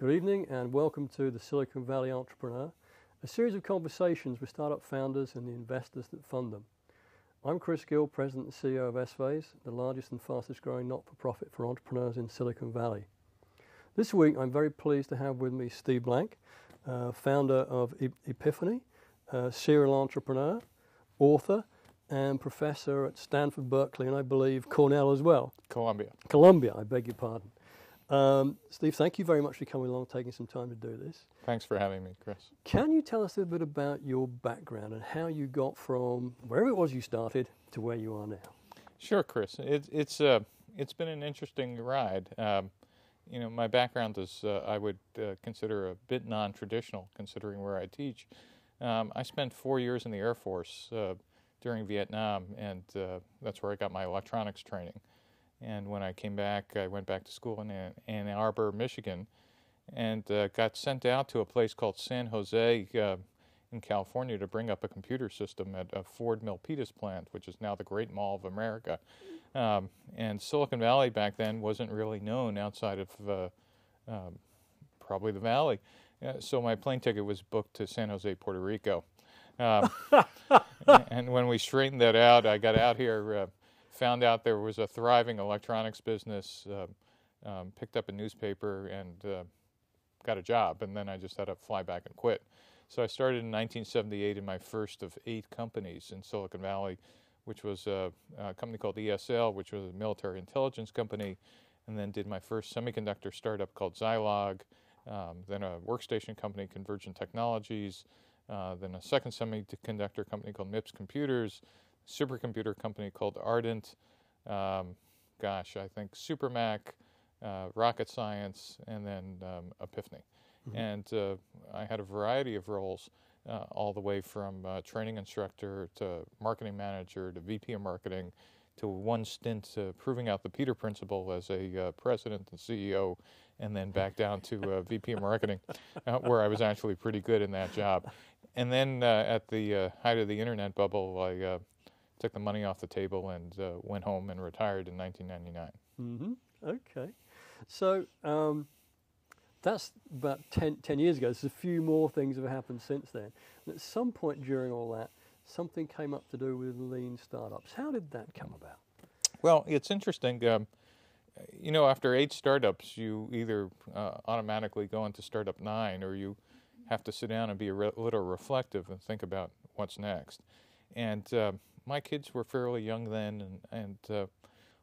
Good evening and welcome to the Silicon Valley Entrepreneur, a series of conversations with startup founders and the investors that fund them. I'm Chris Gill, President and CEO of S-Phase, the largest and fastest growing not-for-profit for entrepreneurs in Silicon Valley. This week I'm very pleased to have with me Steve Blank, founder of E.piphany, serial entrepreneur, author, and professor at Stanford, Berkeley, and I believe Cornell as well. Columbia, I beg your pardon. Steve, thank you very much for coming along, taking some time to do this. Thanks for having me, Chris. Can you tell us a bit about your background and how you got from wherever it was you started to where you are now? Sure, Chris. It's been an interesting ride. My background is I would consider a bit non-traditional, considering where I teach. I spent 4 years in the Air Force during Vietnam, and that's where I got my electronics training. And when I came back, I went back to school in Ann Arbor, Michigan, and got sent out to a place called San Jose in California to bring up a computer system at a Ford Milpitas plant, which is now the Great Mall of America. And Silicon Valley back then wasn't really known outside of probably the Valley. So my plane ticket was booked to San Jose, Puerto Rico. And when we straightened that out, I got out here, found out there was a thriving electronics business, picked up a newspaper, and got a job. And then I just had to fly back and quit. So I started in 1978 in my first of 8 companies in Silicon Valley, which was a company called ESL, which was a military intelligence company, and then did my first semiconductor startup called Zilog, then a workstation company, Convergent Technologies, then a second semiconductor company called MIPS Computers, supercomputer company called Ardent, I think Supermac, Rocket Science, and then E.piphany. Mm-hmm. And I had a variety of roles, all the way from training instructor to marketing manager to VP of marketing to one stint proving out the Peter Principle as a president and CEO, and then back down to VP of marketing, where I was actually pretty good in that job. And then at the height of the internet bubble, I took the money off the table and went home and retired in 1999. Mm-hmm. Okay. So that's about 10 years ago. There's a few more things have happened since then. And at some point during all that, something came up to do with lean startups. How did that come about? Well, it's interesting. After 8 startups, you either automatically go into startup 9, or you have to sit down and be a little reflective and think about what's next. And my kids were fairly young then, and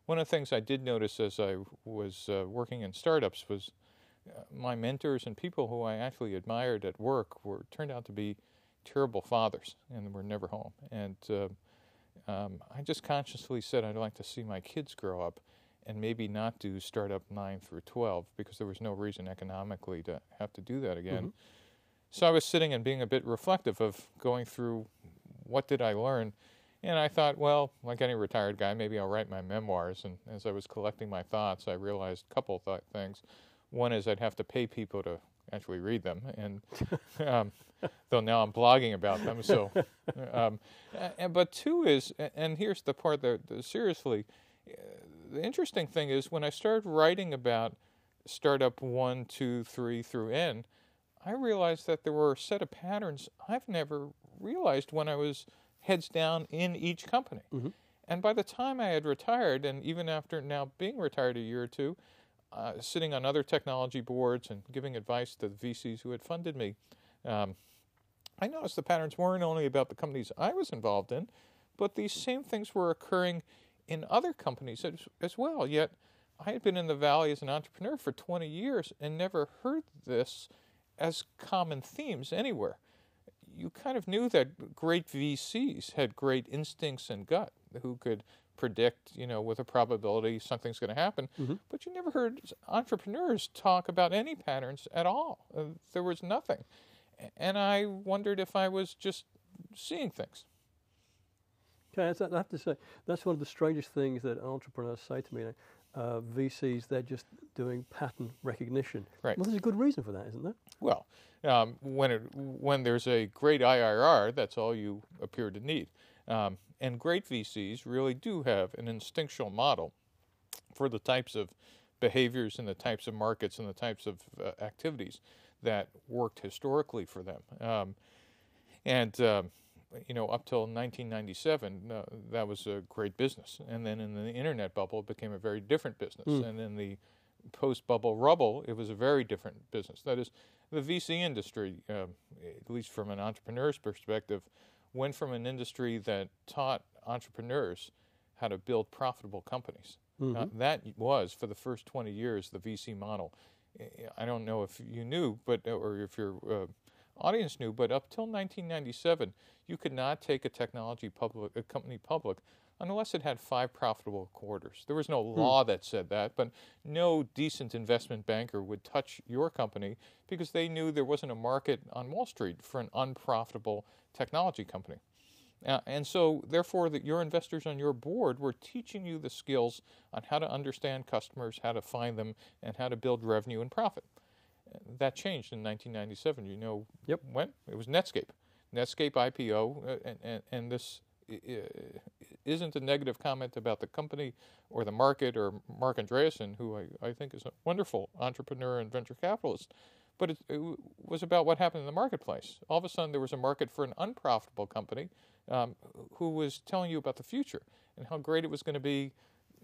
one of the things I did notice as I was working in startups was my mentors and people who I actually admired at work turned out to be terrible fathers and were never home. And I just consciously said I'd like to see my kids grow up and maybe not do startup 9 through 12, because there was no reason economically to have to do that again. Mm-hmm. So I was sitting and being a bit reflective of going through what did I learn. And I thought, well, like any retired guy, maybe I'll write my memoirs. And as I was collecting my thoughts, I realized a couple of things. One is I'd have to pay people to actually read them, and though now I'm blogging about them. So, but 2 is, and here's the part that seriously, the interesting thing is when I started writing about startup 1, 2, 3 through N, I realized that there were a set of patterns I've never realized when I was heads down in each company. Mm-hmm. And by the time I had retired, and even after now being retired a year or 2, sitting on other technology boards and giving advice to the VCs who had funded me, I noticed the patterns weren't only about the companies I was involved in, but these same things were occurring in other companies as well. Yet I had been in the Valley as an entrepreneur for 20 years and never heard this as common themes anywhere. You kind of knew that great VCs had great instincts and gut, who could predict, with a probability something's going to happen. Mm-hmm. But you never heard entrepreneurs talk about any patterns at all. There was nothing. And I wondered if I was just seeing things. Okay, I have to say, that's one of the strangest things that entrepreneurs say to me. VCs, they're just doing pattern recognition. Right. Well, there's a good reason for that, isn't there? Well, when there's a great IRR, that's all you appear to need. And great VCs really do have an instinctual model for the types of behaviors and the types of markets and the types of activities that worked historically for them. Up till 1997, that was a great business. And then in the internet bubble, it became a very different business. And in the post-bubble rubble, it was a very different business. That is, the VC industry, at least from an entrepreneur's perspective, went from an industry that taught entrepreneurs how to build profitable companies. That was, for the first 20 years, the VC model. I don't know if you knew, or if your audience knew, but up till 1997, you could not take a company public unless it had 5 profitable quarters. There was no law that said that, but no decent investment banker would touch your company because they knew there wasn't a market on Wall Street for an unprofitable technology company. And so, therefore, your investors on your board were teaching you the skills on how to understand customers, how to find them, and how to build revenue and profit. That changed in 1997. You know when? It was Netscape. Netscape IPO, and this isn't a negative comment about the company or the market or Mark Andreessen, who I think is a wonderful entrepreneur and venture capitalist, but it was about what happened in the marketplace. All of a sudden, there was a market for an unprofitable company who was telling you about the future and how great it was going to be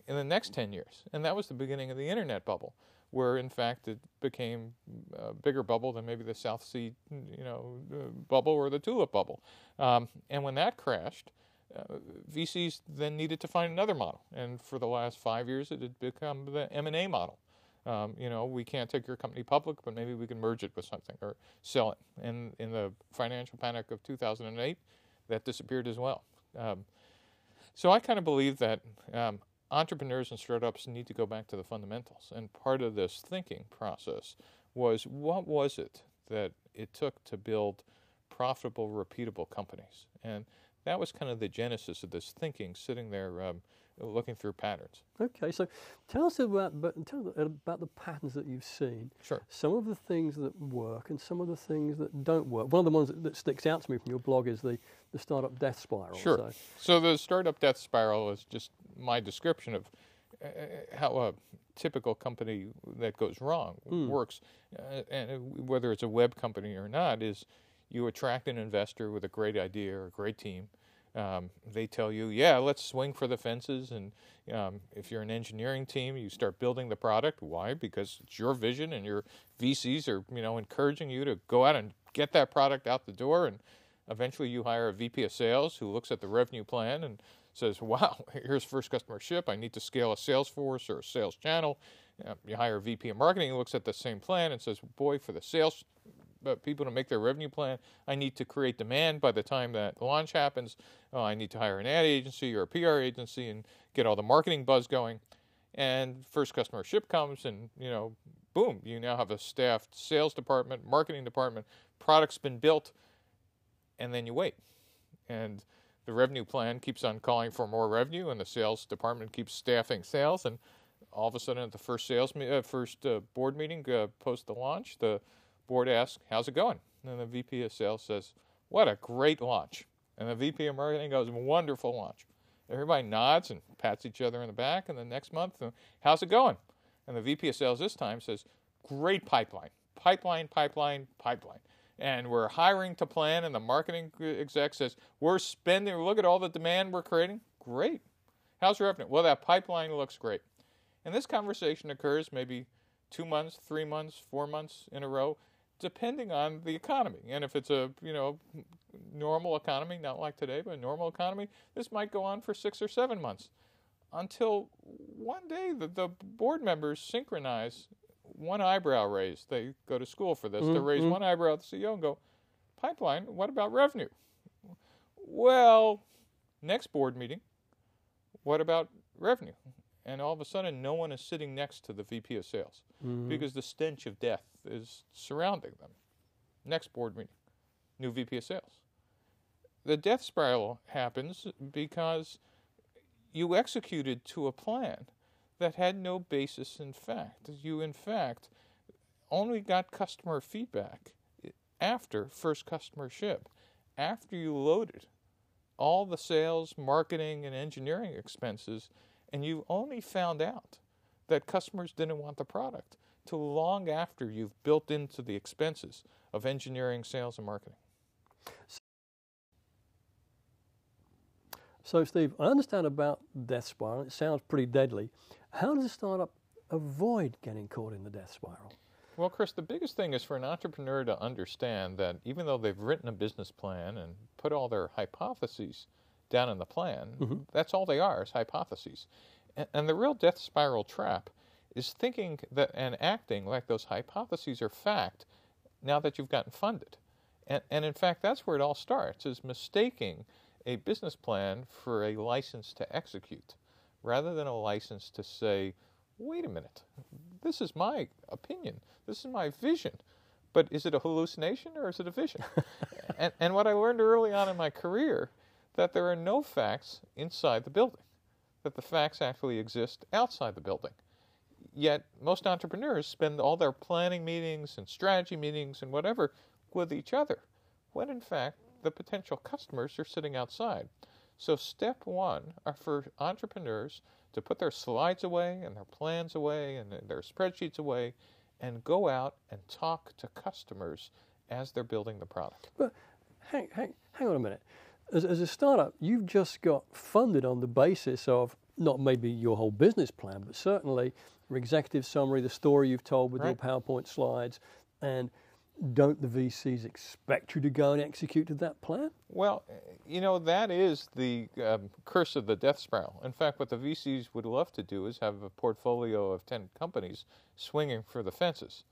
in the next 10 years. And that was the beginning of the internet bubble, where, in fact, it became a bigger bubble than maybe the South Sea bubble or the tulip bubble. And when that crashed, VCs then needed to find another model. And for the last 5 years, it had become the M&A model. We can't take your company public, but maybe we can merge it with something or sell it. And in the financial panic of 2008, that disappeared as well. So I kind of believe that entrepreneurs and startups need to go back to the fundamentals. And part of this thinking process was, what was it that it took to build profitable, repeatable companies? And that was kind of the genesis of this thinking, sitting there looking through patterns. Okay, so tell us about the patterns that you've seen. Sure. Some of the things that work and some of the things that don't work. One of the ones that sticks out to me from your blog is the startup death spiral. Sure. So the startup death spiral is just my description of how a typical company that goes wrong works. And whether it's a web company or not, is you attract an investor with a great idea or a great team. They tell you, yeah, let's swing for the fences. And if you're an engineering team, you start building the product. Why? Because it's your vision, and your VCs are, encouraging you to go out and get that product out the door. And eventually you hire a VP of sales who looks at the revenue plan and says, wow, here's first customer ship. I need to scale a sales force or a sales channel. You hire a VP of marketing who looks at the same plan and says, boy, for the sales people to make their revenue plan, I need to create demand by the time that launch happens. I need to hire an ad agency or a PR agency and get all the marketing buzz going. And first customer ship comes, and boom, you now have a staffed sales department, marketing department, product's been built, and then you wait. And the revenue plan keeps on calling for more revenue, and the sales department keeps staffing sales, and all of a sudden at the first board meeting post the launch, the board asks, how's it going? And the VP of sales says, what a great launch. And the VP of marketing goes, wonderful launch. Everybody nods and pats each other in the back, and the next month, how's it going? And the VP of sales this time says, great pipeline. And we're hiring to plan, and the marketing exec says, we're spending, look at all the demand we're creating. Great. How's revenue? Well, that pipeline looks great. And this conversation occurs maybe 2 months, 3 months, 4 months in a row, depending on the economy. And if it's a normal economy, not like today, but a normal economy, this might go on for 6 or 7 months, until one day the board members synchronize, one eyebrow raised. They go to school for this. They raise one eyebrow at the CEO and go, pipeline, what about revenue? Well, next board meeting, what about revenue? And all of a sudden, no one is sitting next to the VP of sales because the stench of death is surrounding them. Next board meeting, new VP of sales. The death spiral happens because you executed to a plan that had no basis in fact. You, in fact, only got customer feedback after first customer ship, after you loaded all the sales, marketing, and engineering expenses, and you only found out that customers didn't want the product till long after you've built into the expenses of engineering, sales, and marketing. So, Steve, I understand about death spiral. It sounds pretty deadly. How does a startup avoid getting caught in the death spiral? Well, Chris, the biggest thing is for an entrepreneur to understand that even though they've written a business plan and put all their hypotheses down in the plan, that's all they are, is hypotheses. And the real death spiral trap is thinking that and acting like those hypotheses are fact now that you've gotten funded. And in fact, that's where it all starts, is mistaking a business plan for a license to execute, rather than a license to say, wait a minute, this is my opinion, this is my vision, but is it a hallucination or is it a vision? and what I learned early on in my career, that there are no facts inside the building, that the facts actually exist outside the building. Yet most entrepreneurs spend all their planning meetings and strategy meetings and whatever with each other, when in fact the potential customers are sitting outside. So step one are for entrepreneurs to put their slides away and their plans away and their spreadsheets away and go out and talk to customers as they're building the product. But hang on a minute. As a startup, you've just got funded on the basis of not maybe your whole business plan, but certainly your executive summary, the story you've told with your PowerPoint slides, and don't the VCs expect you to go and execute to that plan? Well, you know, that is the curse of the death spiral. In fact, what the VCs would love to do is have a portfolio of 10 companies swinging for the fences.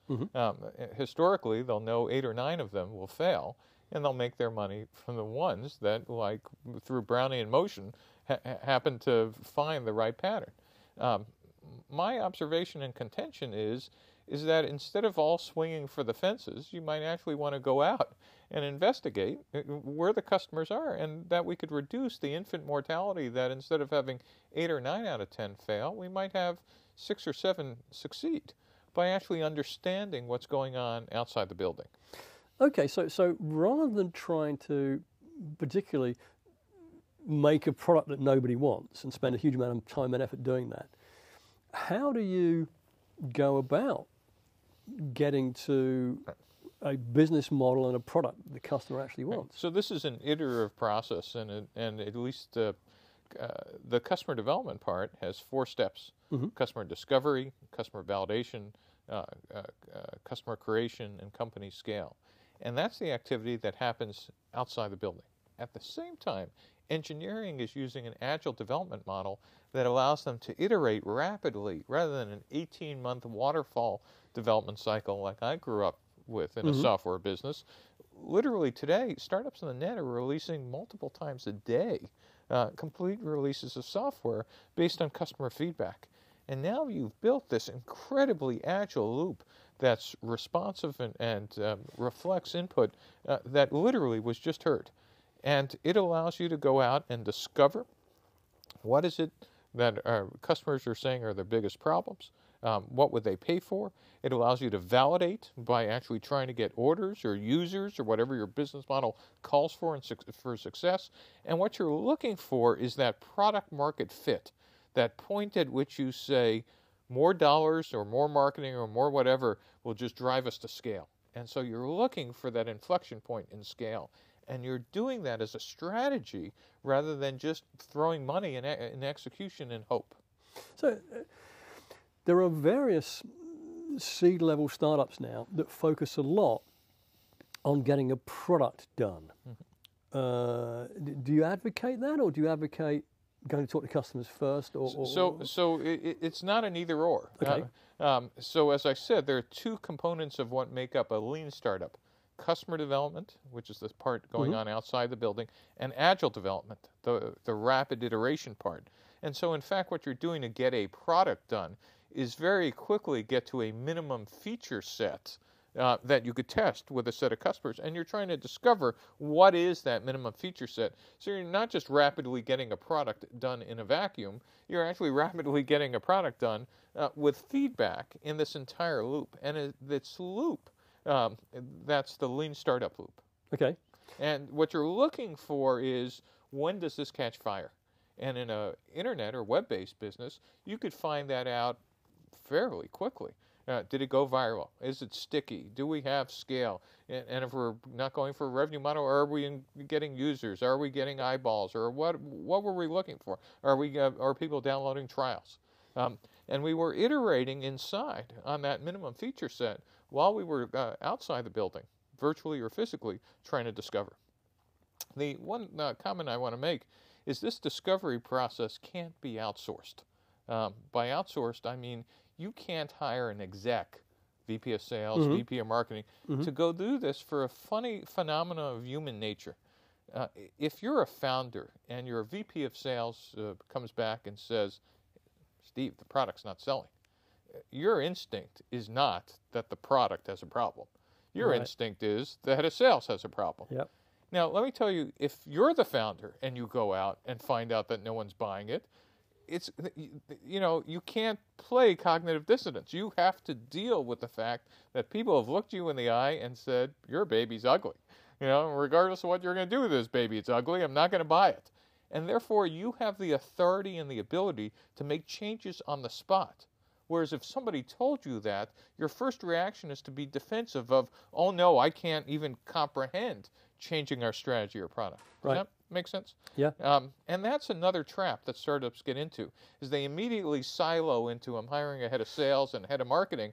Historically, they'll know 8 or 9 of them will fail, and they'll make their money from the ones that, like through Brownian motion, happen to find the right pattern. My observation and contention is that instead of all swinging for the fences, you might actually want to go out and investigate where the customers are, and that we could reduce the infant mortality, that instead of having 8 or 9 out of 10 fail, we might have 6 or 7 succeed by actually understanding what's going on outside the building. Okay, so rather than trying to particularly make a product that nobody wants and spend a huge amount of time and effort doing that, how do you go about getting to a business model and a product the customer actually wants? So this is an iterative process, and at least the customer development part has 4 steps: customer discovery, customer validation, customer creation, and company scale. And that's the activity that happens outside the building. At the same time, engineering is using an agile development model that allows them to iterate rapidly rather than an 18-month waterfall development cycle like I grew up with in a software business. Literally today, startups on the net are releasing multiple times a day complete releases of software based on customer feedback. And now you've built this incredibly agile loop that's responsive and reflects input that literally was just heard. And it allows you to go out and discover what is it that our customers are saying are their biggest problems. What would they pay for? It allows you to validate by actually trying to get orders or users or whatever your business model calls for for success. And what you're looking for is that product market fit, that point at which you say more dollars or more marketing or more whatever will just drive us to scale. And so you're looking for that inflection point in scale. And you're doing that as a strategy rather than just throwing money in execution and hope. So there are various seed-level startups now that focus a lot on getting a product done. Do you advocate that, or do you advocate going to talk to customers first? So it's not an either-or. Okay. So as I said, there are 2 components of what make up a lean startup: customer development, which is the part going on outside the building, and agile development, the rapid iteration part. And so in fact what you're doing to get a product done is very quickly get to a minimum feature set that you could test with a set of customers, and you're trying to discover what is that minimum feature set. So you're not just rapidly getting a product done in a vacuum, you're actually rapidly getting a product done with feedback in this entire loop. And this loop, that's the lean startup loop. Okay. And what you're looking for is, when does this catch fire? And in an internet or web-based business, you could find that out fairly quickly. Did it go viral? Is it sticky? Do we have scale? And if we're not going for a revenue model, are we getting users? Are we getting eyeballs? Or what were we looking for? Are people downloading trials? And we were iterating inside on that minimum feature set while we were outside the building, virtually or physically, trying to discover. The one comment I want to make is this discovery process can't be outsourced. By outsourced, I mean you can't hire an exec, VP of sales, VP of marketing, to go do this for a funny phenomenon of human nature. If you're a founder and your VP of sales comes back and says, Steve, the product's not selling, your instinct is not that the product has a problem. Your instinct is the head of sales has a problem. Yep. Now, let me tell you, if you're the founder and you go out and find out that no one's buying it, you can't play cognitive dissonance. You have to deal with the fact that people have looked you in the eye and said, your baby's ugly. Regardless of what you're going to do with this baby, it's ugly, I'm not going to buy it. And therefore, you have the authority and the ability to make changes on the spot. Whereas if somebody told you that, your first reaction is to be defensive of, oh no, I can't even comprehend changing our strategy or product. Does that make sense? Yeah. And that's another trap that startups get into, is they immediately silo into, I'm hiring a head of sales and head of marketing,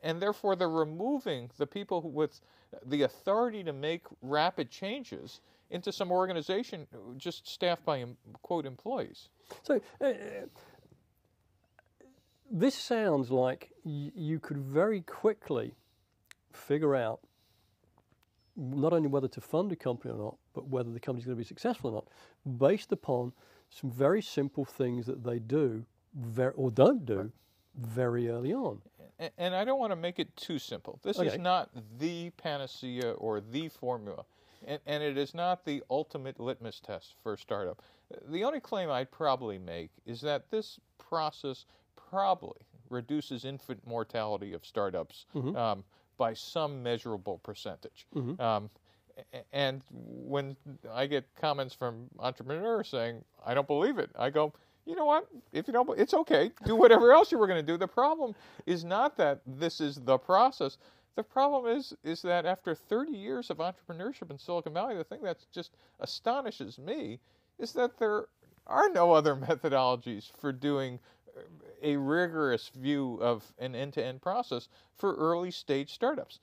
and therefore they're removing the people with the authority to make rapid changes into some organization just staffed by, quote, employees. So this sounds like you could very quickly figure out not only whether to fund a company or not, but whether the company's going to be successful or not, based upon some very simple things that they do or don't do very early on. And I don't want to make it too simple. This is not the panacea or the formula. And it is not the ultimate litmus test for a startup. The only claim I'd probably make is that this process probably reduces infant mortality of startups by some measurable percentage. And when I get comments from entrepreneurs saying, I don't believe it, I go, you know what, if you don't, it's okay, do whatever else you were going to do. The problem is not that this is the process. The problem is that after 30 years of entrepreneurship in Silicon Valley, the thing that just astonishes me is that there are no other methodologies for doing a rigorous view of an end-to-end process for early-stage startups.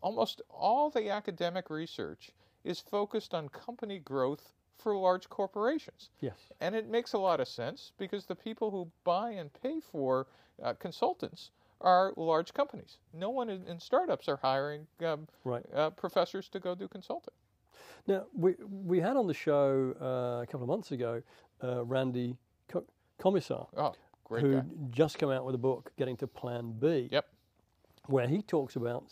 Almost all the academic research is focused on company growth for large corporations. Yes. And it makes a lot of sense because the people who buy and pay for consultants are large companies. No one in startups are hiring professors to go do consulting. Now, we had on the show a couple of months ago Randy Commissar, who just came out with a book, Getting to Plan B, where he talks about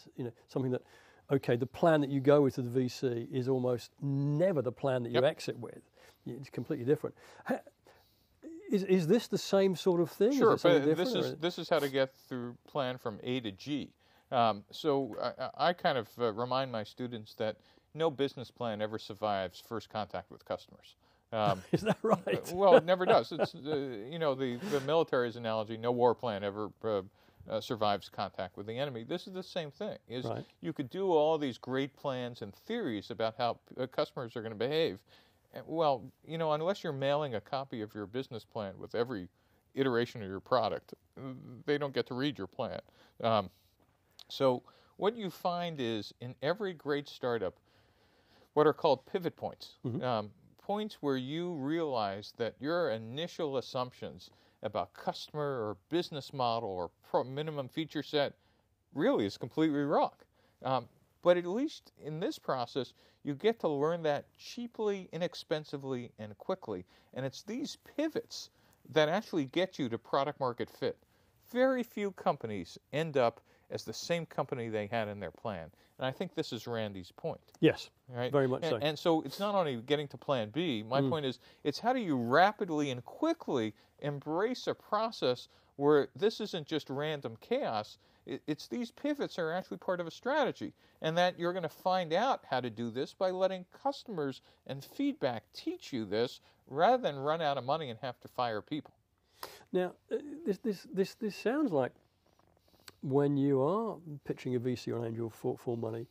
something that, the plan that you go with to the VC is almost never the plan that you exit with. It's completely different. Is this the same sort of thing? Sure, but this is how to get through plan from A to G. So I kind of remind my students that no business plan ever survives first contact with customers. Is that right? Well, it never does. It's the military's analogy. No war plan ever survives contact with the enemy. This is the same thing. You could do all these great plans and theories about how customers are going to behave. Well, unless you're mailing a copy of your business plan with every iteration of your product, they don't get to read your plan. So what you find is in every great startup, what are called pivot points. Points where you realize that your initial assumptions about customer or business model or minimum feature set really is completely wrong. But at least in this process, you get to learn that cheaply, inexpensively, and quickly. And it's these pivots that actually get you to product market fit. Very few companies end up as the same company they had in their plan. And I think this is Randy's point. Yes, very much so. And so it's not only getting to plan B. My point is, it's how do you rapidly and quickly embrace a process where this isn't just random chaos. It's these pivots are actually part of a strategy, and that you're going to find out how to do this by letting customers and feedback teach you this, rather than run out of money and have to fire people. Now, this sounds like when you are pitching a VC or an angel for money,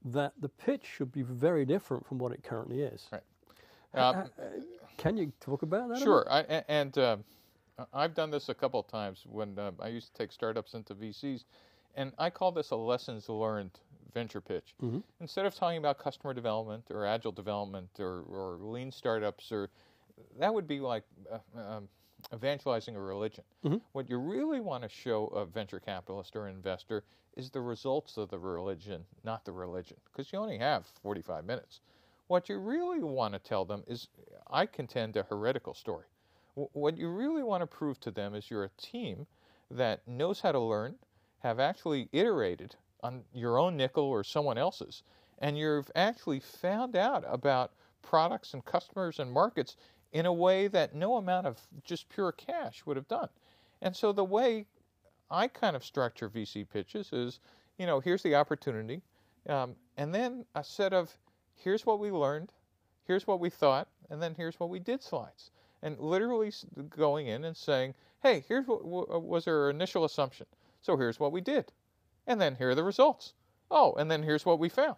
that the pitch should be very different from what it currently is. Right. Can you talk about that? Sure. I've done this a couple of times when I used to take startups into VCs, and I call this a lessons learned venture pitch. Mm-hmm. Instead of talking about customer development or agile development or lean startups, or that would be like evangelizing a religion. Mm-hmm. What you really want to show a venture capitalist or investor is the results of the religion, not the religion, because you only have 45 minutes. What you really want to tell them is, I contend, a heretical story. What you really want to prove to them is you're a team that knows how to learn, have actually iterated on your own nickel or someone else's, and you've actually found out about products and customers and markets in a way that no amount of just pure cash would have done. And so the way I kind of structure VC pitches is, here's the opportunity, and then a set of, here's what we learned, here's what we thought, and then here's what we did slides. And literally going in and saying, hey, here's what was our initial assumption. So here's what we did. And then here are the results. Oh, and then here's what we found.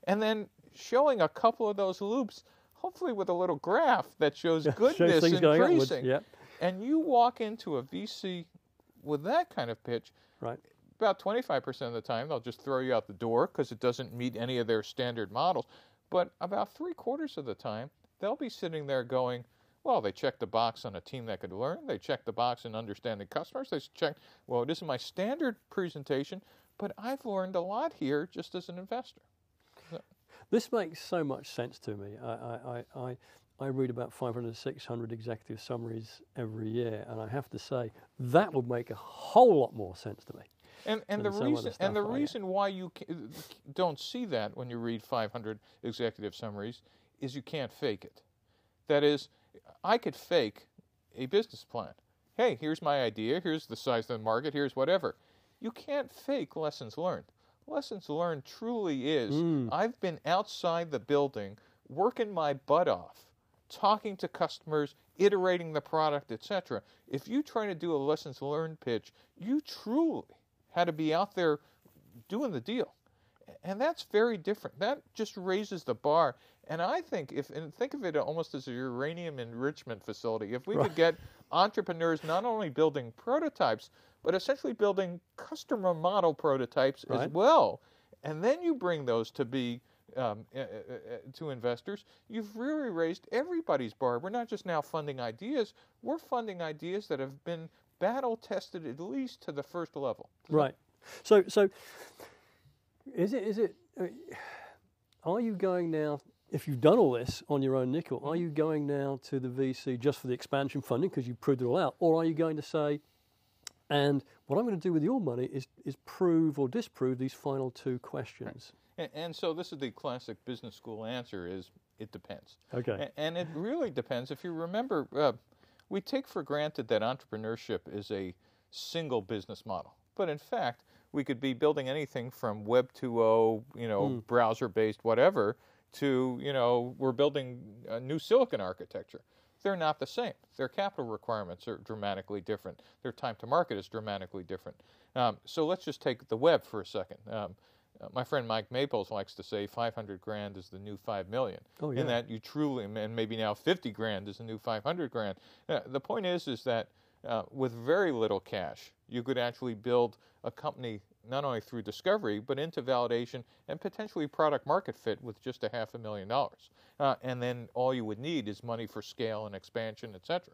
And then showing a couple of those loops, hopefully with a little graph that shows goodness increasing. Yep. And you walk into a VC with that kind of pitch, right. About 25% of the time, they'll just throw you out the door because it doesn't meet any of their standard models. But about 3/4 of the time, they'll be sitting there going, well, they checked the box on a team that could learn. They checked the box in understanding customers. They checked, well, this is my standard presentation, but I've learned a lot here just as an investor. This makes so much sense to me. I read about 500 to 600 executive summaries every year, and I have to say that would make a whole lot more sense to me. And the reason why you don't see that when you read 500 executive summaries is you can't fake it. That is, I could fake a business plan. Hey, here's my idea, here's the size of the market, here's whatever. You can't fake lessons learned. Lessons learned truly is, I've been outside the building, working my butt off, talking to customers, iterating the product, etc. If you try to do a lessons learned pitch, you truly had to be out there doing the deal. And that's very different. That just raises the bar. And I think think of it almost as a uranium enrichment facility. If we could get entrepreneurs not only building prototypes, but essentially building customer model prototypes as well, and then you bring those to be to investors, you've really raised everybody's bar. We're not just now funding ideas, we're funding ideas that have been battle tested at least to the first level. Right. So is it are you going now, if you've done all this on your own nickel, are you going now to the VC just for the expansion funding because you proved it all out, or are you going to say, and what I'm going to do with your money is prove or disprove these final two questions? Right. And so this is the classic business school answer is, it depends. Okay. And it really depends. If you remember, we take for granted that entrepreneurship is a single business model. But in fact, we could be building anything from Web 2.0, browser-based whatever, to, we're building a new silicon architecture. They're not the same. Their capital requirements are dramatically different. Their time to market is dramatically different. So let's just take the web for a second. My friend Mike Maples likes to say 500 grand is the new 5 million. Oh, yeah. And that you truly, and maybe now 50 grand is the new 500 grand. The point is that with very little cash, you could actually build a company not only through discovery, but into validation and potentially product market fit with just $500,000. And then all you would need is money for scale and expansion, etc.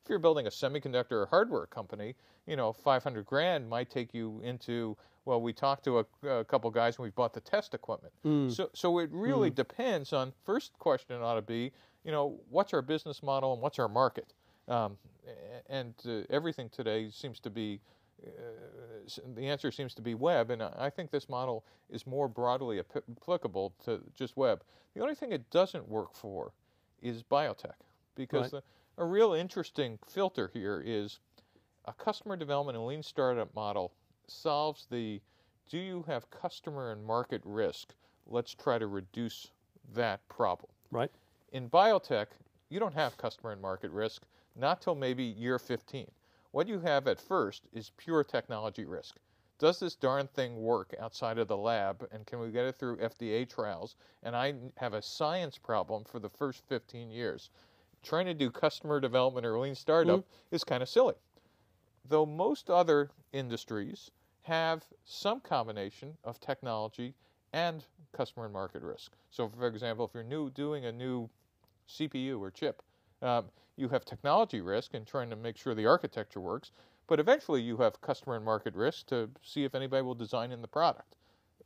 If you're building a semiconductor or hardware company, 500 grand might take you into, well, we talked to a couple guys and we bought the test equipment. So it really depends on, first question ought to be, what's our business model and what's our market? Everything today seems to be, the answer seems to be web, and I think this model is more broadly applicable to just web. The only thing it doesn't work for is biotech, because a real interesting filter here is a customer development and lean startup model solves the, do you have customer and market risk? Let's try to reduce that problem. Right. In biotech, you don't have customer and market risk, not till maybe year 15. What you have at first is pure technology risk. does this darn thing work outside of the lab, and can we get it through FDA trials? And I have a science problem for the first 15 years. Trying to do customer development or lean startup is kind of silly. Though most other industries have some combination of technology and customer and market risk. So, for example, if you're doing a new CPU or chip, you have technology risk in trying to make sure the architecture works, but eventually you have customer and market risk to see if anybody will design in the product.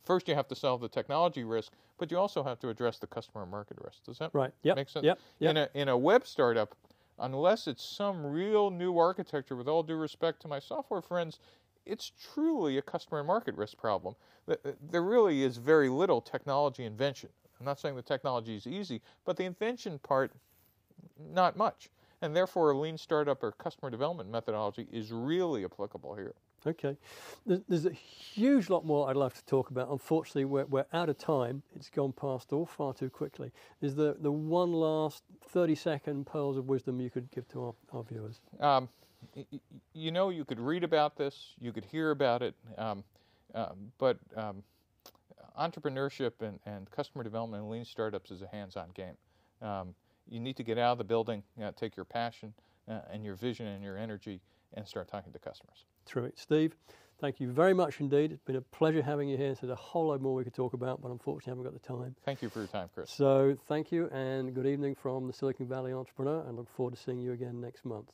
First, you have to solve the technology risk, but you also have to address the customer and market risk. Does that make sense? Yep. In a web startup, unless it's some real new architecture, with all due respect to my software friends, it's truly a customer and market risk problem. There really is very little technology invention. I'm not saying the technology is easy, but the invention part, not much. And therefore, a lean startup or customer development methodology is really applicable here. Okay. There's a huge lot more I'd love to talk about. Unfortunately, we're out of time. It's gone past all far too quickly. Is the one last 30-second pearls of wisdom you could give to our viewers? You know, you could read about this, you could hear about it, but entrepreneurship and customer development and lean startups is a hands-on game. You need to get out of the building, take your passion and your vision and your energy and start talking to customers. Terrific. Steve, thank you very much indeed. It's been a pleasure having you here. There's a whole lot more we could talk about, but unfortunately I haven't got the time. Thank you for your time, Chris. So thank you, and good evening from the Silicon Valley Entrepreneur, and look forward to seeing you again next month.